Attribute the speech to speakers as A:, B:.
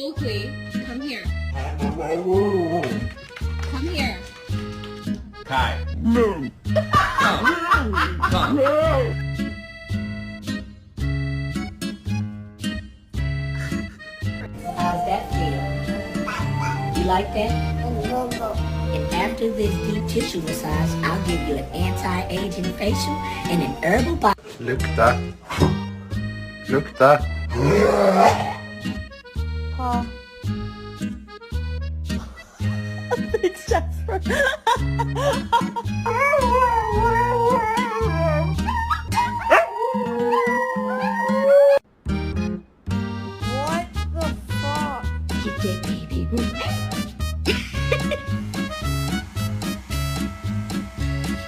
A: Okay, come here. Come here.
B: Kai.
C: No.
B: Come.
D: How's that feel? You like that? And after this deep tissue massage, I'll give you an anti-aging facial and an herbal body.
C: Lukta. Lukta.
E: Paw. Thanks, Jasper.